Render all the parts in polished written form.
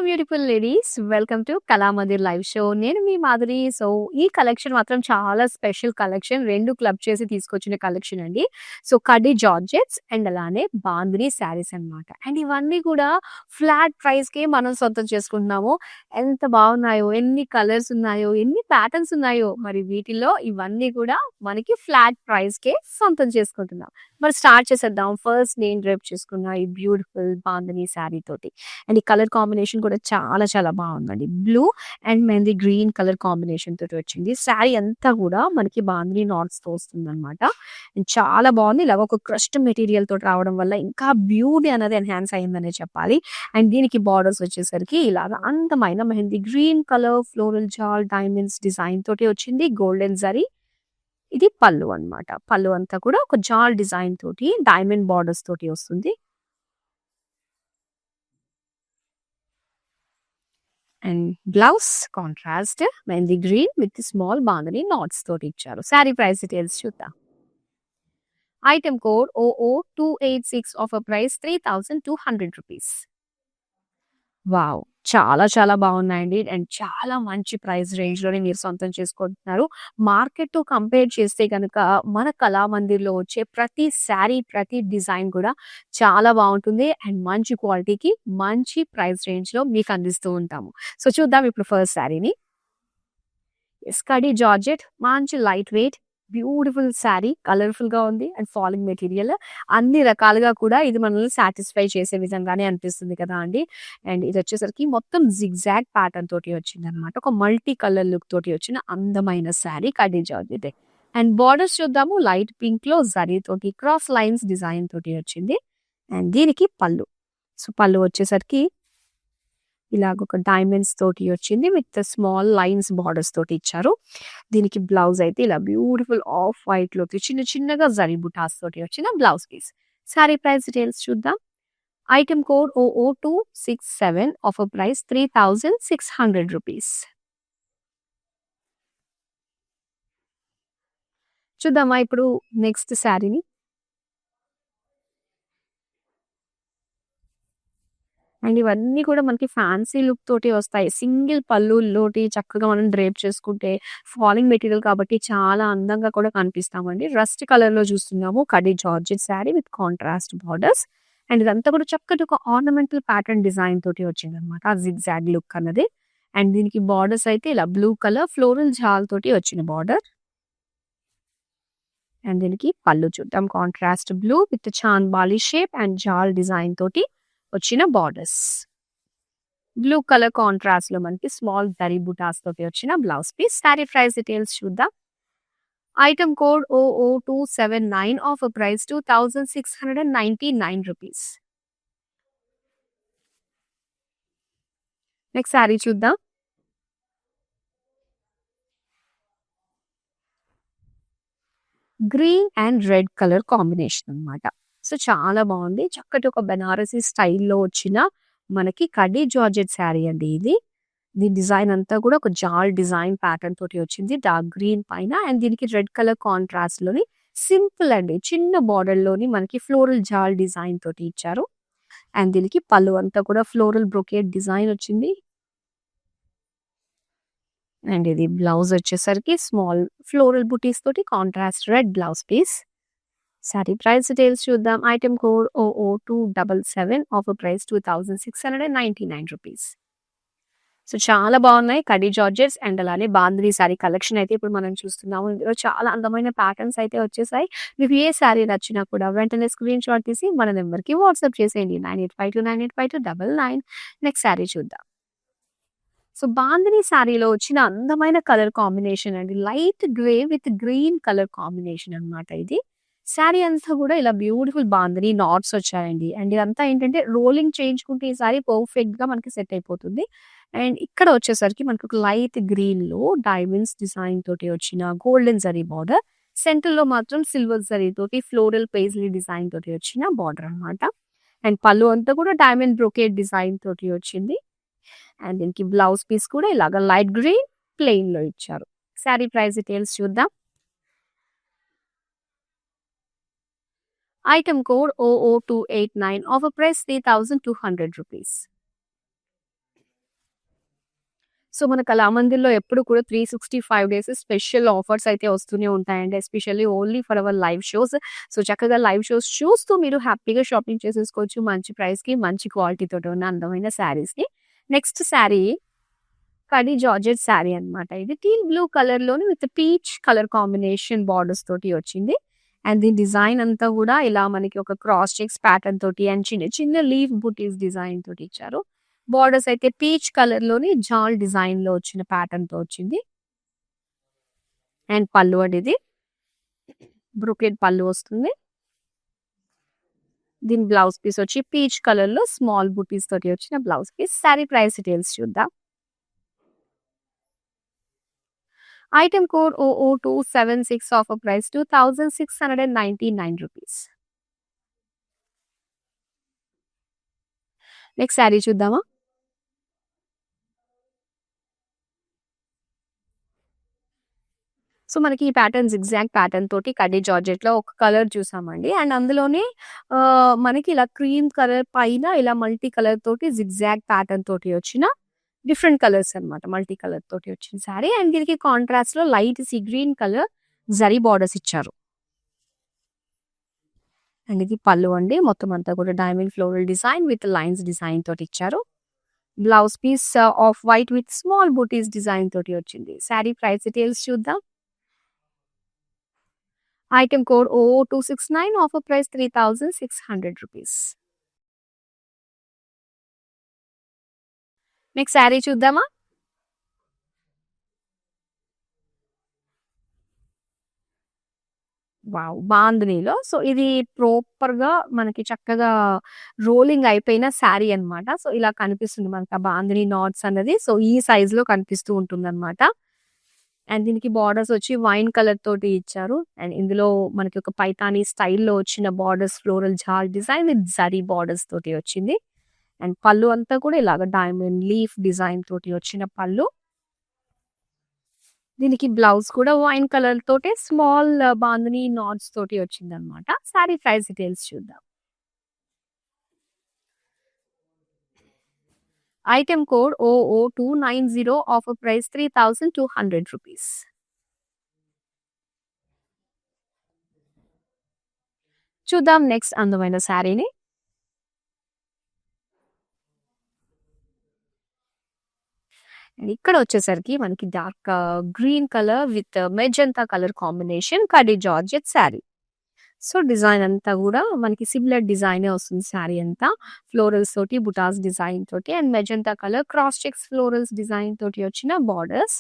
Beautiful ladies, welcome to Kalamandir live show. నేను మీ Madhuri. So ఈ collection మాత్రం చాలా స్పెషల్ కలెక్షన్. 2 క్లబ్ చేసి తీసుకొచ్చిన కలెక్షన్ అండి. సో కడ్డీ జార్జెట్స్ అండ్ అలానే బాందిని శారీస్ అన్నమాట. అండ్ ఇవన్నీ కూడా ఫ్లాట్ ప్రైస్‌కే మనం సొంతం చేసుకుంటున్నాము. ఎంత బాగున్నాయో, ఎన్ని కలర్స్ ఉన్నాయో, ఎన్ని ప్యాటర్న్స్ ఉన్నాయో, మరి వీటిల్లో ఇవన్నీ కూడా మనకి ఫ్లాట్ ప్రైస్‌కే సొంతం చేసుకుంటున్నాం. మరి స్టార్ట్ చేసేద్దాం. ఫస్ట్ నేను డ్రేప్ చేసుకున్న ఈ బ్యూటిఫుల్ బాందిని శారీ తోటి. అండ్ ఈ కలర్ కాంబినేషన్ కూడా చాలా చాలా బాగుందండి. Blue and mehndi green colour combination తోటి వచ్చింది. శారీ అంతా కూడా మనకి బాందిని నాట్స్‌తో వస్తుందన్నమాట. అండ్ చాలా బాగుంది. ఇలాగ ఒక క్రష్డ్ మెటీరియల్ తోటి రావడం వల్ల ఇంకా బ్యూటీ అనేది ఎన్హాన్స్ అయిందనే చెప్పాలి. అండ్ దీనికి బార్డర్స్ వచ్చేసరికి ఇలాగ అందమైన mehndi green colour floral jaal diamonds design తోటి వచ్చింది. గోల్డెన్ జరీ. ఇది పళ్ళు అన్నమాట. పళ్ళు అంతా కూడా ఒక జాల్ డిజైన్ తోటి డైమండ్ బార్డర్స్ తోటి వస్తుంది. And blouse contrast mehndi green with small bandhani knots తోటి ఇచ్చారు. శారీ ప్రైస్ డీటెయిల్స్ చూద్దాం. Item code OO286 offer price 3200 rupees. Wow! చాలా చాలా బాగున్నాయండి. అండ్ చాలా మంచి ప్రైస్ రేంజ్‌లోనే మీరు సొంతం చేసుకుంటున్నారు. మార్కెట్‌తో కంపేర్ చేస్తే గనక మన కళామందిర్‌లో వచ్చే ప్రతి శారీ, ప్రతి డిజైన్ కూడా చాలా బావుంటుంది. అండ్ మంచి క్వాలిటీకి మంచి ప్రైస్ రేంజ్‌లో మీకు అందిస్తూ ఉంటాము. సో చూద్దాం ఇప్పుడు ఫస్ట్ శారీని. స్కడీ జార్జెట్ మంచి లైట్ వెయిట్ బ్యూటిఫుల్ శారీ కలర్ఫుల్‌గా ఉంది. అండ్ ఫాలింగ్ మెటీరియల్ అన్ని రకాలుగా కూడా ఇది మనల్ని సాటిస్ఫై చేసే విధంగానే అనిపిస్తుంది కదా అండి. అండ్ ఇది వచ్చేసరికి మొత్తం జిగ్‌జాగ్ ప్యాటర్న్ తోటి వచ్చిందనమాట. ఒక మల్టీ కలర్ లుక్ తోటి వచ్చిన అందమైన శారీ కడ్డీ జార్జెట్. అండ్ బార్డర్స్ చూద్దాము. లైట్ పింక్‌లో జరీ తోటి క్రాస్ లైన్స్ డిజైన్ తోటి వచ్చింది. అండ్ దీనికి పళ్ళు. సో పళ్ళు వచ్చేసరికి ఇలాగ ఒక డైమండ్స్ తోటి వచ్చింది. విత్ స్మాల్ లైన్స్ బార్డర్స్ తోటి ఇచ్చారు. దీనికి బ్లౌజ్ అయితే ఇలా బ్యూటిఫుల్ ఆఫ్ వైట్ లోకి చిన్న చిన్నగా జరీ బుటాస్ తోటి వచ్చిన blouse piece. Sari price details చూద్దాం. Item code OO267 offer price 3600 rupees. చూద్దామా ఇప్పుడు నెక్స్ట్ శారీని. అండ్ ఇవన్నీ కూడా మనకి ఫ్యాన్సీ లుక్ తోటి వస్తాయి. సింగిల్ పళ్ళులోటి చక్కగా మనం డ్రేప్ చేసుకుంటే ఫాలింగ్ మెటీరియల్ కాబట్టి చాలా అందంగా కూడా కనిపిస్తామండి. రస్ట్ కలర్‌లో చూస్తున్నాము. కడ్డీ georgette sari with contrast borders. And ఇదంతా కూడా చక్కటి ఒక ఆర్నమెంటల్ ప్యాటర్న్ డిజైన్ తోటి వచ్చిందనమాట. ఆ జిగ్‌జాగ్ లుక్ అన్నది. అండ్ దీనికి బార్డర్స్ అయితే ఇలా బ్లూ కలర్ ఫ్లోరల్ జాల్ తోటి వచ్చిన బార్డర్. అండ్ దీనికి పళ్ళు చూద్దాం. Contrast blue with chandbali shape and jaal design తోటి వచ్చిన బార్డర్స్. బ్లూ కలర్ కాంట్రాస్ట్ లో మనకి స్మాల్ జరీ బుటాస్ తోటి వచ్చిన blouse piece. Sari price details చూద్దాం. Item code OO279 offer price 2699 rupees. Next sari చూద్దాం. Green and red colour combination అన్నమాట. సో చాలా బాగుంది. చక్కటి ఒక బెనారసీ స్టైల్లో వచ్చిన మనకి కడ్డీ జార్జెట్ శారీ అండి ఇది. దీని డిజైన్ అంతా కూడా ఒక జాల్ డిజైన్ ప్యాటర్న్ తోటి వచ్చింది. డార్క్ గ్రీన్ పైన అండ్ దీనికి రెడ్ కలర్ కాంట్రాస్ట్ లోని సింపుల్ అండి చిన్న బార్డర్ లోని మనకి ఫ్లోరల్ జాల్ డిజైన్ తోటి ఇచ్చారు. అండ్ దీనికి పళ్ళు అంతా కూడా ఫ్లోరల్ బ్రొకేట్ డిజైన్ వచ్చింది. అండ్ ఇది బ్లౌజ్ వచ్చేసరికి స్మాల్ ఫ్లోరల్ బుటీస్ తోటి contrast red blouse piece. Sari price details చూద్దాం. Item code OO277 offer price 2699 rupees. So చాలా బాగున్నాయి కడ్డీ జార్జెట్స్ అండ్ అలానే బాందిని శారీ కలెక్షన్ అయితే ఇప్పుడు మనం చూస్తున్నాము. ఇందులో చాలా అందమైన ప్యాటర్న్స్ అయితే వచ్చేసాయి. మీకు ఏ శారీ నచ్చినా కూడా వెంటనే స్క్రీన్ షాట్ తీసి మన నెంబర్కి వాట్సాప్ చేసేయండి 9852985299. నెక్స్ట్ శారీ చూద్దాం. సో బాందిని శారీలో వచ్చిన అందమైన కలర్ కాంబినేషన్ అండి. Light grey with green colour combination అన్నమాట ఇది. శారీ అంతా కూడా ఇలా బ్యూటిఫుల్ బాందిని నాట్స్ వచ్చాయండి. అండ్ ఇదంతా ఏంటంటే రోలింగ్ చేయించుకుంటే ఈ శారీ పర్ఫెక్ట్ గా మనకి సెట్ అయిపోతుంది. అండ్ ఇక్కడ వచ్చేసరికి మనకు ఒక లైట్ గ్రీన్ లో డైమండ్స్ డిజైన్ తోటి వచ్చిన గోల్డెన్ జరీ బార్డర్. సెంటర్ లో మాత్రం సిల్వర్ జరీ తోటి ఫ్లోరల్ పేజ్లీ డిజైన్ తోటి వచ్చిన బార్డర్ అన్నమాట. అండ్ పళ్ళు అంతా కూడా డైమండ్ బ్రొకేట్ డిజైన్ తోటి వచ్చింది. అండ్ దీనికి బ్లౌజ్ పీస్ కూడా ఇలాగ లైట్ గ్రీన్ ప్లెయిన్ లో ఇచ్చారు. శారీ ప్రైస్ డీటెయిల్స్ చూద్దాం. Item code OO289 offer price 3200 rupees. So, మన కళామందిర్‌లో ఎప్పుడు కూడా 365 డేస్ స్పెషల్ ఆఫర్స్ అయితే వస్తూనే ఉంటాయండి. Especially only for our live shows. So, చక్కగా లైవ్ షోస్ చూస్తూ మీరు హ్యాపీగా షాపింగ్ చేసేసుకోవచ్చు. మంచి ప్రైస్‌కి, మంచి క్వాలిటీతోటి ఉన్న అందమైన శారీస్‌ని. నెక్స్ట్ శారీ కడీ జార్జెట్ శారీ అన్నమాట. ఇది టీల్ బ్లూ కలర్‌లోని with peach colour combination borders తోటి వచ్చింది. అండ్ దీని డిజైన్ అంతా గూడా ఇలా మనకి ఒక క్రాస్ చెక్స్ ప్యాటర్న్ తోటి అండ్ చిన్న చిన్న లీఫ్ బుటీస్ డిజైన్ తోటి ఇచ్చారు. బార్డర్స్ అయితే పీచ్ కలర్‌లోని జాల్ డిజైన్‌లో వచ్చిన ప్యాటర్న్‌తో వచ్చింది. అండ్ పళ్ళు అండి ఇది. బ్రొకెట్ పళ్ళు వస్తుంది. దీని బ్లౌజ్ పీస్ వచ్చి పీచ్ కలర్‌లో స్మాల్ బుటీస్ తోటి వచ్చిన blouse piece. Sari price details చూద్దాం. Item code 00276 offer price 2699 rupees. Next sari చూద్దామా? సో, మనకి ఈ ప్యాటర్న్ జిగ్‌జాగ్ ప్యాటర్న్ తోటి కడ్డీ జార్జెట్‌లో ఒక కలర్ చూసామండి. అండ్ అందులోనే మనకి ఇలా క్రీమ్ కలర్ పైన ఇలా మల్టీ కలర్ తోటి జిగ్‌జాగ్ ప్యాటర్న్ తోటి వచ్చిన డిఫరెంట్ కలర్స్ అన్నమాట. మల్టీ కలర్ తోటి వచ్చిన శారీ. అండ్ దీనికి కాంట్రాస్ట్‌లో light sea green colour zari borders ఇచ్చారు. అండ్ ఇది పళ్ళు అండి. మొత్తం అంతా కూడా diamond floral design with lines design తోటి ఇచ్చారు. Blouse piece off white with small బూటీస్ డిజైన్ తోటి వచ్చింది. శారీ ప్రైస్ డీటెయిల్స్ చూద్దాం. Item code 00269 offer price 3600 rupees. Next sari చూద్దామా? వావ్! బాందినీలో. సో, ఇది ప్రాపర్‌గా మనకి చక్కగా రోలింగ్ అయిపోయిన శారీ అన్నమాట. సో, ఇలా కనిపిస్తుంది మనకు ఆ బాందిని నాట్స్ అన్నది. సో, ఈ సైజ్‌లో కనిపిస్తూ ఉంటుందన్నమాట. అండ్ దీనికి బార్డర్స్ వచ్చి వైన్ కలర్ తోటి ఇచ్చారు. అండ్ ఇందులో మనకి ఒక పైతానీ స్టైల్‌లో వచ్చిన borders floral jaal design with zari borders తోటి వచ్చింది. అండ్ పళ్ళు అంతా కూడా ఇలాగ డైమండ్ లీఫ్ డిజైన్ తోటి వచ్చిన పళ్ళు. దీనికి బ్లౌజ్ కూడా వైన్ కలర్ తోటే స్మాల్ బాందిని నాట్స్ తోటి వచ్చిందనమాట. శారీ ప్రైస్ డీటెయిల్స్ చూద్దాం. Item code 00290 offer price 3200 rupees. చూద్దాం నెక్స్ట్ అందమైన శారీని. ఇక్కడ వచ్చేసరికి మనకి dark green colour with magenta colour combination khadi georgette sari. So, design అంతా కూడా మనకి సిమిలర్ డిజైనే వస్తుంది శారీ అంతా. ఫ్లోరల్స్ తోటి బుటాస్ డిజైన్ తోటి and magenta colour cross checks florals design తోటి వచ్చిన బార్డర్స్.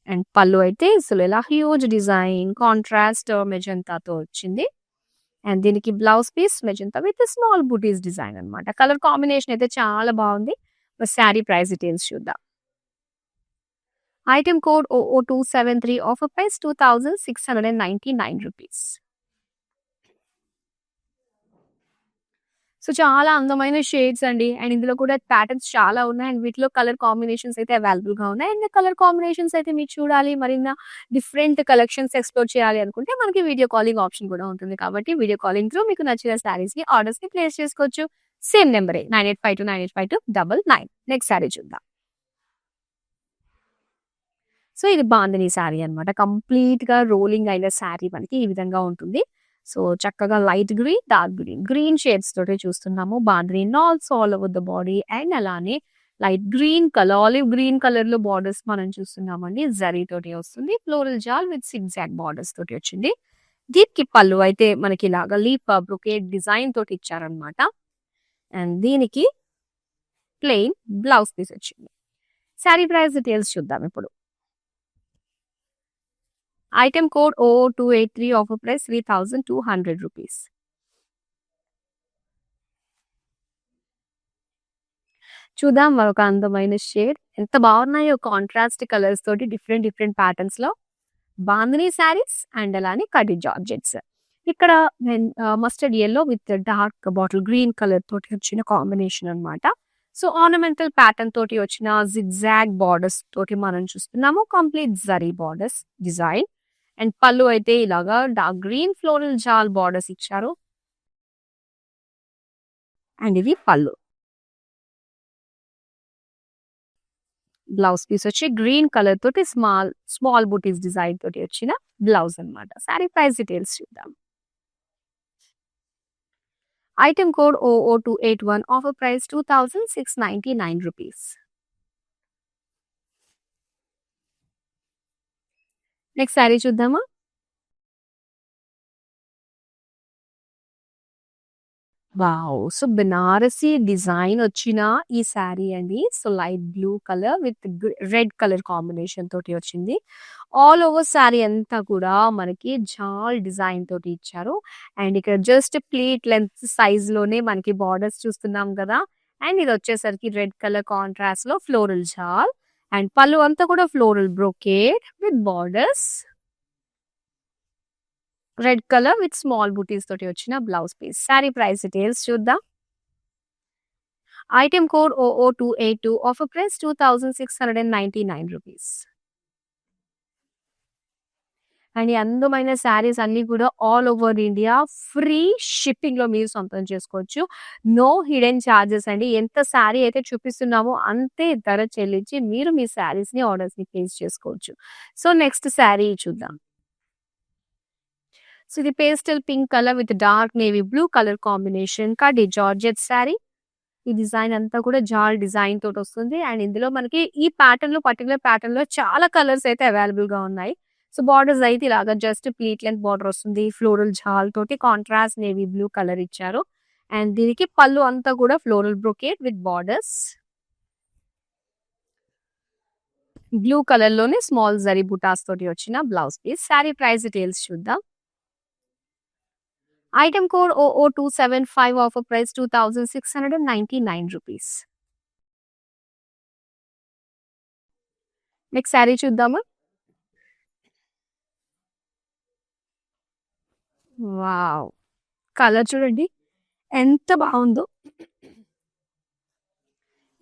అండ్ పళ్ళు అయితే అసలు ఇలా హ్యూజ్ డిజైన్ కాంట్రాస్ట్ మెజంతాతో వచ్చింది. అండ్ దీనికి blouse piece magenta with small బూటీస్ డిజైన్ అన్నమాట. కలర్ కాంబినేషన్ అయితే చాలా బాగుంది. శారీ ప్రైస్ డీటెయిల్స్ చూద్దాం. Item code 00273 offer price 2699 rupees. So, చాలా అందమైన షేడ్స్ అండి. అండ్ ఇందులో కూడా ప్యాటర్న్స్ చాలా ఉన్నాయి. అండ్ వీటిలో కలర్ కాంబినేషన్స్ అయితే అవైలబుల్‌గా ఉన్నాయి. అండ్ కలర్ కాంబినేషన్స్ అయితే మీరు చూడాలి మరిన్న డిఫరెంట్ కలెక్షన్స్ ఎక్స్‌ప్లోర్ చేయాలి అనుకుంటే మనకి వీడియో కాలింగ్ ఆప్షన్ కూడా ఉంటుంది. కాబట్టి వీడియో కాలింగ్ త్రూ మీకు నచ్చిన శారీస్‌ని ఆర్డర్స్‌ని ప్లేస్ చేసుకోవచ్చు. సేమ్ నెంబరే 9852985299. నెక్స్ట్ శారీ చూద్దాం. సో, ఇది బాందిని శారీ అన్నమాట. కంప్లీట్‌గా రోలింగ్ అయిన శారీ మనకి ఈ విధంగా ఉంటుంది. సో, చక్కగా light green, dark green, green shades తోటి చూస్తున్నాము. Bandhani knots all over the body and అలానే light green colour, olive green కలర్‌లో బార్డర్స్ మనం చూస్తున్నామండి. జరీ తోటి వస్తుంది. ఫ్లోరల్ జాల్ విత్ సిగ్‌జాగ్ బార్డర్స్ తోటి వచ్చింది. దీనికి పళ్ళు అయితే మనకి ఇలాగా లీఫ్ బ్రొకేట్ డిజైన్ తోటి ఇచ్చారన్నమాట. అండ్ దీనికి ప్లెయిన్ బ్లౌజ్ పీస్ వచ్చింది. శారీ ప్రైస్ డీటెయిల్స్ చూద్దాం ఇప్పుడు. Item code 00283 offer price 3200 rupees. చూద్దాం మరొక అందమైన షేడ్. ఎంత బాగున్నాయో కాంట్రాస్ట్ కలర్స్ తోటి డిఫరెంట్ డిఫరెంట్ ప్యాటర్న్స్ లో బాందిని శారీస్ అండ్ అలానే కడీ జార్జెట్స్. ఇక్కడ mustard yellow with dark bottle green colour తోటి వచ్చిన కాంబినేషన్ అన్నమాట. సో, ఆర్నమెంటల్ ప్యాటర్న్ తోటి వచ్చిన జిగ్జాగ్ బార్డర్స్ తోటి మనం చూస్తున్నాము. Complete zari borders design. And పళ్ళు అయితే ఇలాగా dark green floral jaal borders ఇచ్చారు. అండ్ ఇది పళ్ళు. బ్లౌజ్ పీస్ వచ్చి గ్రీన్ కలర్ తోటి స్మాల్ బూటీస్ డిజైన్ తోటి వచ్చిన బ్లౌజ్ అన్నమాట. సారీ ప్రైస్ డీటెయిల్స్ చూద్దాం. Item code OO281, offer price 2699 rupees. Next sari చూద్దామా. వావ్! సో, బెనారసి డిజైన్ వచ్చిన ఈ శారీ అండి. So, light blue colour with red colour combination తోటి వచ్చింది. ఆల్ ఓవర్ శారీ అంతా కూడా మనకి జాల్ డిజైన్ తోటి ఇచ్చారు. అండ్ ఇక్కడ జస్ట్ ప్లీట్ లెంత్ సైజ్‌లోనే మనకి బార్డర్స్ చూస్తున్నాం కదా! అండ్ ఇది వచ్చేసరికి రెడ్ కలర్ కాంట్రాస్ట్‌లో ఫ్లోరల్ జాల్ అండ్ పళ్ళు అంతా కూడా floral brocade with borders. Red colour with small butis తోటి వచ్చిన blouse piece. Sari price details చూద్దాం. Item code OO282, offer price 2699 rupees. And ఈ అందమైన శారీస్ అన్ని కూడా all over India free shipping లో మీరు సొంతం చేసుకోవచ్చు. నో హిడెన్ చార్జెస్ అండి. ఎంత శారీ అయితే చూపిస్తున్నామో అంతే ధర చెల్లించి మీరు మీ శారీస్ ని ఆర్డర్స్ ని ప్లేస్ చేసుకోవచ్చు. సో, నెక్స్ట్ శారీ చూద్దాం. సో, ఇది pastel pink colour with dark navy blue colour combination kadhi georgette sari. ఈ డిజైన్ అంతా కూడా జాల్ డిజైన్ తోటి వస్తుంది. అండ్ ఇందులో మనకి ఈ ప్యాటర్న్ లో పర్టికులర్ ప్యాటర్న్ లో చాలా కలర్స్ అయితే అవైలబుల్ గా ఉన్నాయి. సో, బార్డర్స్ అయితే ఇలాగా జస్ట్ ప్లీట్ లెంత్ బార్డర్ వస్తుంది. ఫ్లోరల్ జాల్ తోటి కాంట్రాస్ట్ నేవీ బ్లూ కలర్ ఇచ్చారు. అండ్ దీనికి పళ్ళు అంతా కూడా floral brocade with borders. Blue colour లోనే స్మాల్ జరీ బుటాస్ తోటి వచ్చిన blouse piece. Sari price details చూద్దాం. Item code OO275, offer price 2699 rupees. Next sari చూద్దామా. వావ్! కలర్ చూడండి ఎంత బాగుందో.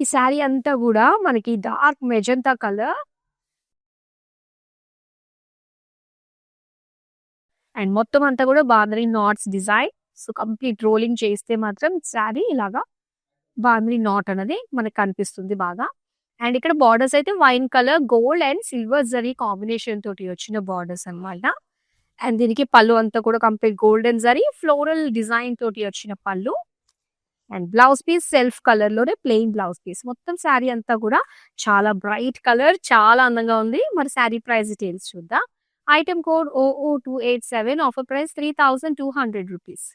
ఈ శారీ అంతా కూడా మనకి డార్క్ మెజంతా కలర్ అండ్ మొత్తం అంతా కూడా bandhani knots design. So, complete rolling చేస్తే మాత్రం శారీ ఇలాగా బాంద్రీ నాట్ అనేది మనకు కనిపిస్తుంది బాగా. అండ్ ఇక్కడ బార్డర్స్ అయితే wine colour gold and silver zari combination తోటి వచ్చిన బార్డర్స్ అన్నమాట. అండ్ దీనికి పళ్ళు అంతా కూడా complete golden zari floral design తోటి వచ్చిన పళ్ళు. And blouse piece self colour లోనే ప్లెయిన్ బ్లౌజ్ పీస్. మొత్తం శారీ అంతా కూడా చాలా బ్రైట్ కలర్, చాలా అందంగా ఉంది. మరి శారీ ప్రైస్ డీటెయిల్స్ చూద్దాం. Item code OO287, offer price 3200 rupees.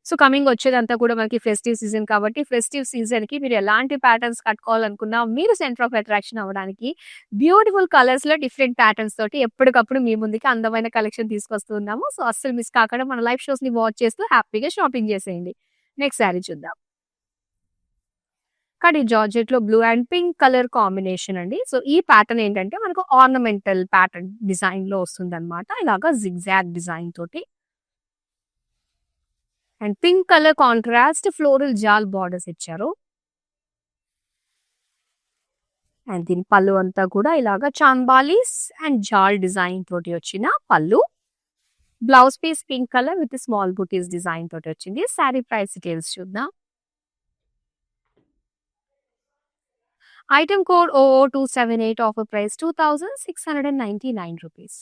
So, coming వచ్చేదంతా కూడా మనకి ఫెస్టివ్ సీజన్ కాబట్టి ఫెస్టివ్ సీజన్ కి మీరు ఎలాంటి ప్యాటర్న్స్ కట్టుకోవాలనుకున్నా మీరు సెంటర్ ఆఫ్ అట్రాక్షన్ అవ్వడానికి బ్యూటిఫుల్ కలర్స్ లో డిఫరెంట్ ప్యాటర్న్స్ తోటి ఎప్పటికప్పుడు మీ ముందుకి అందమైన కలెక్షన్ తీసుకొస్తున్నాము. సో, అస్సలు మిస్ కాకుండా మన లైవ్ షోస్ ని వాచ్ చేస్తూ హ్యాపీగా షాపింగ్ చేసేయండి. నెక్స్ట్ శారీ చూద్దాం. కడి జార్జెట్ లో blue and pink colour combination అండి. సో, ఈ ప్యాటర్న్ ఏంటంటే మనకు ఆర్నమెంటల్ ప్యాటర్న్ డిజైన్ లో వస్తుంది అనమాట. ఇలాగా జిగ్జాగ్ డిజైన్ తోటి and pink colour contrast floral jaal borders ఇచ్చారు. అండ్ దీని పళ్ళు అంతా కూడా ఇలాగా చాంబాలీస్ అండ్ జాల్ డిజైన్ తోటి వచ్చిన పళ్ళు. Blouse piece pink colour with small బూటీస్ డిజైన్ తోటి వచ్చింది. శారీ ప్రైస్ డీటెయిల్స్ చూద్దాం. Item code OO278, offer price 2699 rupees.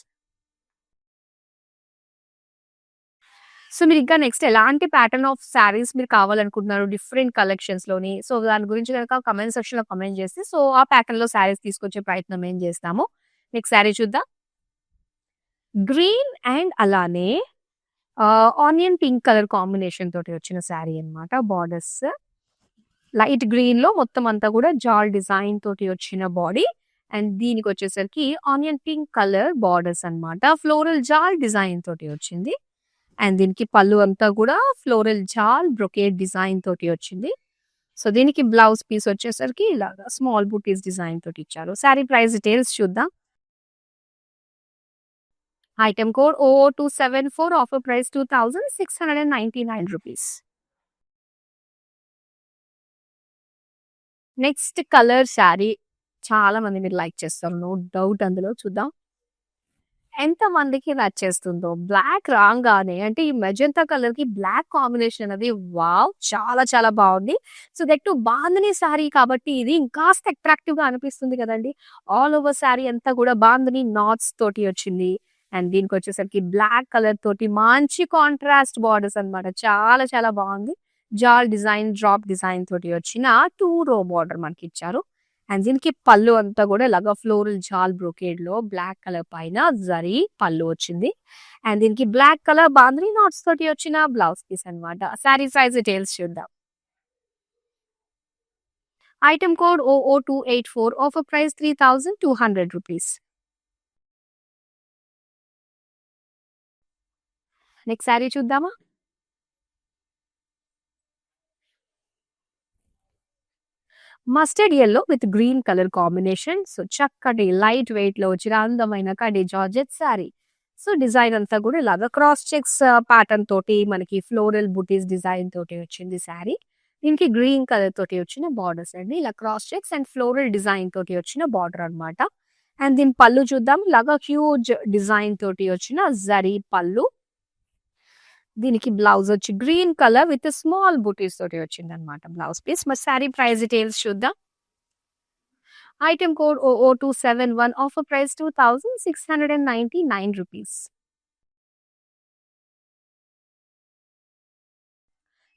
So, మీరు ఇంకా నెక్స్ట్ ఎలాంటి ప్యాటర్న్ ఆఫ్ శారీస్ మీరు కావాలనుకుంటున్నారు డిఫరెంట్ కలెక్షన్స్ లోని. సో, దాని గురించి కనుక కమెంట్ సెక్షన్ లో కమెంట్ చేస్తే సో, ఆ ప్యాటర్న్ లో శారీస్ తీసుకొచ్చే ప్రయత్నం ఏం చేస్తాము. నెక్స్ట్ శారీ చూద్దాం. గ్రీన్ అండ్ అలానే ఆనియన్ పింక్ కలర్ కాంబినేషన్ తోటి వచ్చిన శారీ అన్నమాట. బార్డర్స్ లైట్ గ్రీన్ లో మొత్తం అంతా కూడా జాల్ డిజైన్ తోటి వచ్చిన బాడీ. అండ్ దీనికి వచ్చేసరికి ఆనియన్ పింక్ కలర్ బార్డర్స్ అన్నమాట. ఫ్లోరల్ జాల్ డిజైన్ తోటి వచ్చింది. అండ్ దీనికి పళ్ళు అంతా కూడా ఫ్లోరల్ జాల్ బ్రొకేడ్ డిజైన్ తోటి వచ్చింది. సో, దీనికి బ్లౌజ్ పీస్ వచ్చేసరికి ఇలాగా స్మాల్ బూటీస్ డిజైన్ తోటి ఇచ్చారు. శారీ ప్రైస్ డీటెయిల్స్ చూద్దాం. Item code OO274, offer price 2699 rupees. Next colour sari చాలా మంది మీరు లైక్ చేస్తారు. నో డౌట్ అందులో చూద్దాం. ఎంత మందికి నచ్చేస్తుందో. బ్లాక్ రాంగానే అంటే ఈ మెజెంతా కలర్‌కి బ్లాక్ కాంబినేషన్ అనేది వావ్! చాలా చాలా బావుంది. So, that two bandhani sorry కాబట్టి ఇది ఇంకాస్త అట్రాక్టివ్‌గా అనిపిస్తుంది కదండీ! ఆల్ ఓవర్ సారీ అంతా కూడా బాందిని నాట్స్ తోటి వచ్చింది. అండ్ దీనికొచ్చేసరికి బ్లాక్ కలర్ తోటి మంచి కాంట్రాస్ట్ బోర్డర్స్ అన్నమాట. చాలా చాలా బావుంది. జాల్ డిజైన్, డ్రాప్ డిజైన్ తోటి వచ్చిన 2 రో బోర్డర్ మనకిచ్చారు. అండ్ దీనికి పళ్ళు అంతా కూడా ఇలాగా ఫ్లోరల్ జాల్ బ్రొకేడ్‌లో బ్లాక్ కలర్ పైన జరీ పళ్ళు వచ్చింది. అండ్ దీనికి బ్లాక్ కలర్ బాందిని నాట్స్ తోటి వచ్చిన బ్లౌజ్ పీస్ అన్నమాట. సారీ ప్రైస్ డీటెయిల్స్ చూద్దాం. Item code OO284 offer price 3200 rupees. Next sari చూద్దామా? Mustard yellow with green colour combination. So, చక్కటి లైట్ వెయిట్‌లో వచ్చిన అందమైన కడి జార్జెట్ సారీ. సో, డిజైన్ అంతా కూడా ఇలాగా క్రాస్ చెక్స్ ప్యాటర్న్ తోటి మనకి ఫ్లోరల్ బుటీస్ డిజైన్ తోటి వచ్చింది సారీ. దీనికి గ్రీన్ కలర్ తోటి వచ్చిన బార్డర్స్ అండి. ఇలా cross checks and floral design తోటి వచ్చిన బార్డర్ అన్నమాట. అండ్ దీని పళ్ళు చూద్దాం. ఇలాగా హ్యూజ్ డిజైన్ తోటి వచ్చిన జరీ పళ్ళు. దీనికి బ్లౌజ్ వచ్చి గ్రీన్ కలర్ విత్ స్మాల్ బుటీస్ తోటి వచ్చిందనమాట బ్లౌజ్ పీస్. మరి సారీ ప్రైస్ డీటెయిల్స్ చూద్దాం. Item code OO271 offer price 2699 rupees.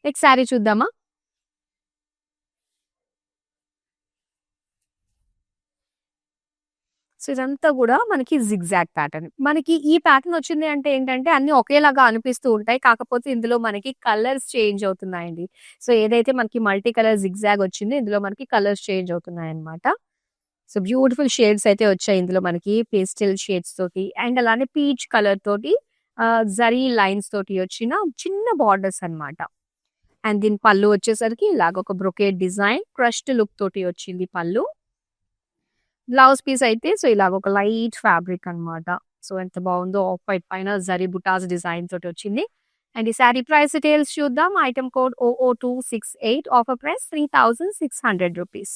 Next sari చూద్దామా? సో, ఇదంతా కూడా మనకి జిగ్‌జాగ్ ప్యాటర్న్. మనకి ఈ ప్యాటర్న్ వచ్చింది అంటే ఏంటంటే అన్నీ ఒకేలాగా అనిపిస్తూ ఉంటాయి. కాకపోతే ఇందులో మనకి కలర్స్ చేంజ్ అవుతున్నాయండి. సో, ఏదైతే మనకి మల్టీ కలర్ జిగ్‌జాగ్ వచ్చిందో ఇందులో మనకి కలర్స్ చేంజ్ అవుతున్నాయన్నమాట. సో, బ్యూటిఫుల్ షేడ్స్ అయితే వచ్చాయి ఇందులో మనకి పేస్టల్ షేడ్స్ తోటి అండ్ అలానే పీచ్ కలర్ తోటి జరీ లైన్స్ తోటి వచ్చిన చిన్న బార్డర్స్ అన్నమాట. అండ్ దీని పళ్ళు వచ్చేసరికి ఇలాగ ఒక బ్రొకేడ్ డిజైన్ క్రష్డ్ లుక్ తోటి వచ్చింది పళ్ళు. బ్లౌజ్ పీస్ అయితే సో ఇలాగ ఒక లైట్ ఫ్యాబ్రిక్ అన్నమాట. సో, ఎంత బాగుందో ఆఫ్ వైట్ పైన జరీ బుటాస్ డిజైన్ తోటి వచ్చింది. అండ్ ఈ సారీ ప్రైస్ డీటెయిల్స్ చూద్దాం. Item code OO268 offer price 3600 rupees.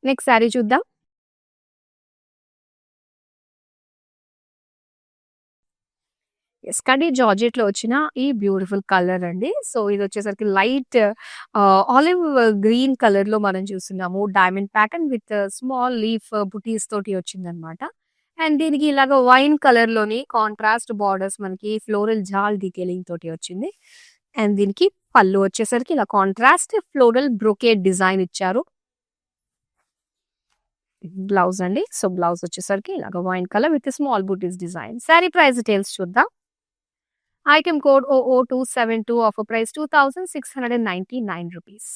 Next sari చూద్దాం. యెస్. కడీ జార్జెట్‌లో వచ్చిన ఈ బ్యూటిఫుల్ కలర్ అండి. సో, ఇదొచ్చేసరికి లైట్ ఆలివ్ గ్రీన్ కలర్‌లో మనం చూస్తున్నాము. Diamond pattern with small leaf బుటీస్ తోటి వచ్చిందనమాట. అండ్ దీనికి ఇలాగ వైన్ కలర్‌లోని కాంట్రాస్ట్ బార్డర్స్ మనకి ఫ్లోరల్ జాల్ డీటెయిలింగ్ తోటి వచ్చింది. అండ్ దీనికి పళ్ళు వచ్చేసరికి ఇలా కాంట్రాస్ట్ ఫ్లోరల్ బ్రొకేడ్ డిజైన్ ఇచ్చారు. బ్లౌజ్ అండి. సో, బ్లౌజ్ వచ్చేసరికి ఇలాగ wine colour with small buttis design. Sorry price details చూద్దాం. Item code OO272 offer price 2699 rupees.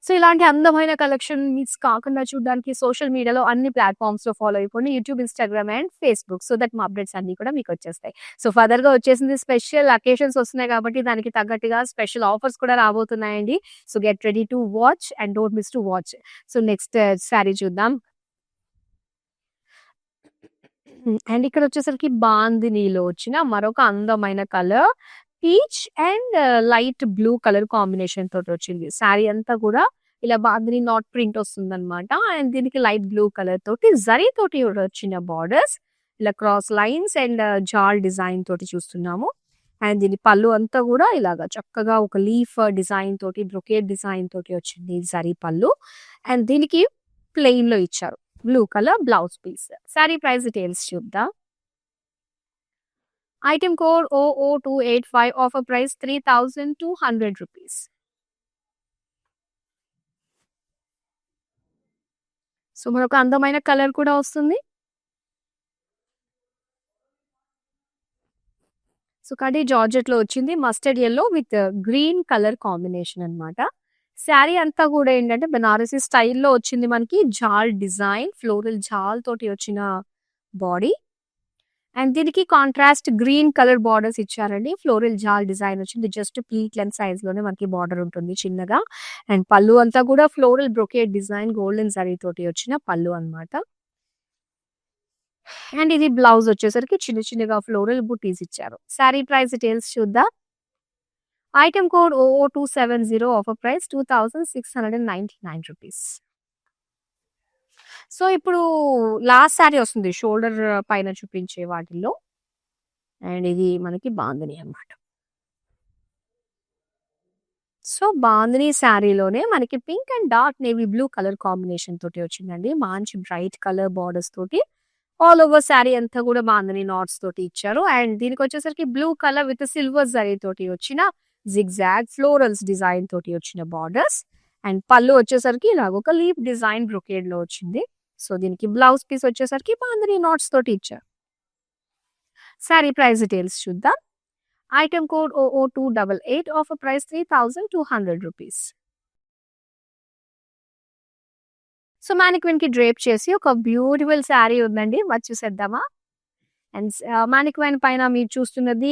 So, ఇలాంటి అందమైన కలెక్షన్ మిస్ కాకుండా చూడడానికి సోషల్ మీడియాలో అన్ని ప్లాట్‌ఫార్మ్స్‌లో ఫాలో అయిపోండి. YouTube, Instagram and Facebook. So that మా అప్డేట్స్ అన్నీ కూడా మీకొచ్చేస్తాయి. సో, ఫర్దర్‌గా వచ్చేసింది స్పెషల్ అకేషన్స్ వస్తున్నాయి కాబట్టి దానికి తగ్గట్టుగా స్పెషల్ ఆఫర్స్ కూడా రాబోతున్నాయండి. So, get ready to watch and don't miss to watch. So, next sari చూద్దాం. అండ్ ఇక్కడొచ్చేసరికి బాందినీలో వచ్చిన మరొక అందమైన colour peach and light blue colour combination తోటొచ్చింది. శారీ అంతా కూడా ఇలా బాందిని నాట్ ప్రింట్ వస్తుందనమాట. అండ్ దీనికి లైట్ బ్లూ కలర్ తోటి జరీ తోటి వచ్చిన బార్డర్స్ ఇలా cross lines and jaal design తోటి చూస్తున్నాము. అండ్ దీని పళ్ళు అంతా కూడా ఇలాగా చక్కగా ఒక లీఫ్ డిజైన్ తోటి బ్రొకేడ్ డిజైన్ తోటి వచ్చింది జరీ పళ్ళు. అండ్ దీనికి ప్లెయిన్ లో ఇచ్చారు. Blue colour blouse piece. Sari price details చూద్దాం. Item code OO285 offer price 3200 rupees. So, మరొక అందమైన కలర్ కూడా వస్తుంది. సో, కడీ జార్జెట్‌లో వచ్చింది. Mustard yellow with green colour combination అన్నమాట. శారీ అంతా కూడా ఏంటంటే బెనారసీ స్టైల్‌లో వచ్చింది మనకి. జాల్ డిజైన్, ఫ్లోరల్ జాల్ తోటి వచ్చిన బాడీ. అండ్ దీనికి కాంట్రాస్ట్ గ్రీన్ కలర్ బార్డర్స్ ఇచ్చారండి. ఫ్లోరల్ జాల్ డిజైన్ వచ్చింది. జస్ట్ పీక్ లెంత్ సైజ్‌లోనే మనకి బార్డర్ ఉంటుంది చిన్నగా. అండ్ పళ్ళు అంతా కూడా floral brocade design golden zari తోటి వచ్చిన పళ్ళు అన్నమాట. అండ్ ఇది బ్లౌజ్ వచ్చేసరికి చిన్న చిన్నగా ఫ్లోరల్ బుటీస్ ఇచ్చారు. సారీ ప్రైస్ డీటెయిల్స్ చూద్దాం. Item code OO270, offer price 2,699 rupees. So ఇప్పుడు లాస్ట్ శారీ వస్తుంది షోల్డర్ పైన చూపించే వాటిల్లో. అండ్ ఇది మనకి బాందిని అన్నమాట. సో బాందిని శారీలోనే మనకి pink and dark navy blue colour combination తోటి వచ్చిందండి. మంచి బ్రైట్ కలర్ బార్డర్స్ తోటి ఆల్ ఓవర్ శారీ అంతా కూడా బాందిని నాట్స్ తోటి ఇచ్చారు. అండ్ దీనికి వచ్చేసరికి blue colour with silver zari తోటి వచ్చిన జిగ్జాగ్ ఫ్లోరల్స్ డిజైన్ తోటి వచ్చిన బార్డర్స్. అండ్ పళ్ళు వచ్చేసరికి ఇలాగ ఒక లీఫ్ డిజైన్ బ్రొకేడ్ లో వచ్చింది. సో దీనికి బ్లౌజ్ పీస్ వచ్చేసరికి బాందిని నాట్స్ తోటి ఇచ్చారు. శారీ ప్రైస్ డీటెయిల్స్ చూద్దాం. Item code OO288, offer price 3,200 rupees. So మానిక్విన్ కి డ్రేప్ చేసి ఒక బ్యూటిఫుల్ శారీ ఉందండి, మరి చూసేద్దామా. అండ్ మానిక్విన్ పైన మీరు చూస్తున్నది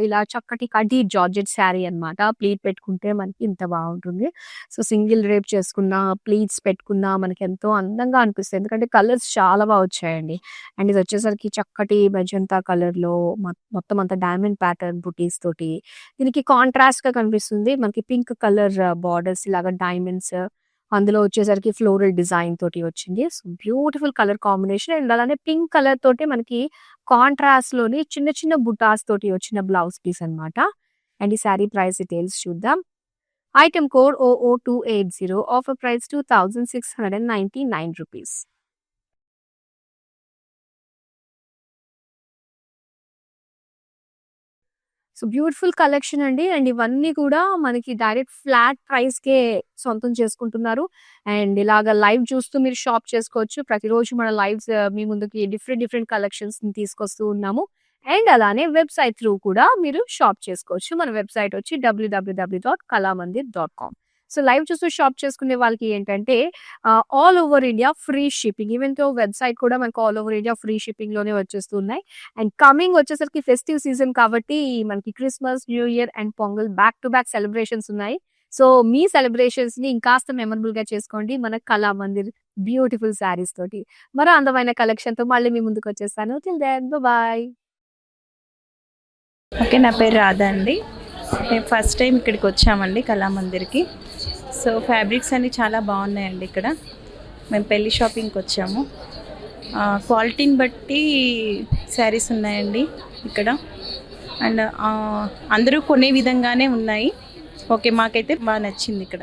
ఇలా చక్కటి కడ్డీ జార్జెట్ శారీ అన్నమాట. ప్లీట్ పెట్టుకుంటే మనకి ఇంత బాగుంటుంది. సో సింగిల్ డ్రేప్ చేసుకున్నా ప్లీట్స్ పెట్టుకున్నా మనకి ఎంతో అందంగా అనిపిస్తుంది, ఎందుకంటే కలర్స్ చాలా బాగా వచ్చాయండి. అండ్ ఇది వచ్చేసరికి చక్కటి మెజంతా కలర్ లో మొత్తం అంతా డైమండ్ ప్యాటర్న్ బుటీస్ తోటి దీనికి కాంట్రాస్ట్ గా కనిపిస్తుంది. మనకి పింక్ కలర్ బార్డర్స్ ఇలాగా డైమండ్స్, అందులో వచ్చేసరికి ఫ్లోరల్ డిజైన్ తోటి వచ్చింది. So beautiful colour combination. And అలానే పింక్ కలర్ తోటి మనకి కాంట్రాస్ట్ లోని చిన్న చిన్న బుటాస్ తోటి వచ్చిన బ్లౌజ్ పీస్ అన్నమాట. అండ్ ఈ శారీ ప్రైస్ డీటెయిల్స్ చూద్దాం. Item code OO280, offer price 2,699 rupees. So beautiful collection అండి. అండ్ ఇవన్నీ కూడా మనకి డైరెక్ట్ ఫ్లాట్ ప్రైస్‌కే సొంతం చేసుకుంటున్నారు. అండ్ ఇలాగ లైవ్ చూస్తూ మీరు షాప్ చేసుకోవచ్చు. ప్రతిరోజు మన లైవ్స్ మీ ముందుకి డిఫరెంట్ కలెక్షన్స్‌ని తీసుకొస్తూ ఉన్నాము. అండ్ అలానే వెబ్‌సైట్ త్రూ కూడా మీరు షాప్ చేసుకోవచ్చు. మన వెబ్‌సైట్ వచ్చి www.kalamandir.com. సో లైవ్ చూస్తూ షాప్ చేసుకునే వాళ్ళకి ఏంటంటే all over India free shipping. Even తో వెబ్‌సైట్ కూడా మనకు all over India free shipping లోనే వచ్చేస్తున్నాయి. అండ్ కమింగ్ వచ్చేసరికి ఫెస్టివ్ సీజన్ కాబట్టి మనకి Christmas, new year and pongal back to back celebrations ఉన్నాయి. సో మీ సెలబ్రేషన్స్ ని ఇంకాస్త మెమరబుల్ గా చేసుకోండి మన కళామందిర్ బ్యూటిఫుల్ శారీస్ తోటి. మరో అందమైన కలెక్షన్ తో మళ్ళీ మీ ముందుకు వచ్చేస్తాను. Till then bye. ఓకే, నా పేరు రాధా అండి. మేము ఫస్ట్ టైం ఇక్కడికి వచ్చామండి కళామందిర్కి. సో ఫ్యాబ్రిక్స్ అన్నీ చాలా బాగున్నాయండి ఇక్కడ. మేము పెళ్లి షాపింగ్కి వచ్చాము. క్వాలిటీని బట్టి శారీస్ ఉన్నాయండి ఇక్కడ. అండ్ అందరూ కొనే విధంగానే ఉన్నాయి. ఓకే, మాకైతే బాగా నచ్చింది ఇక్కడ.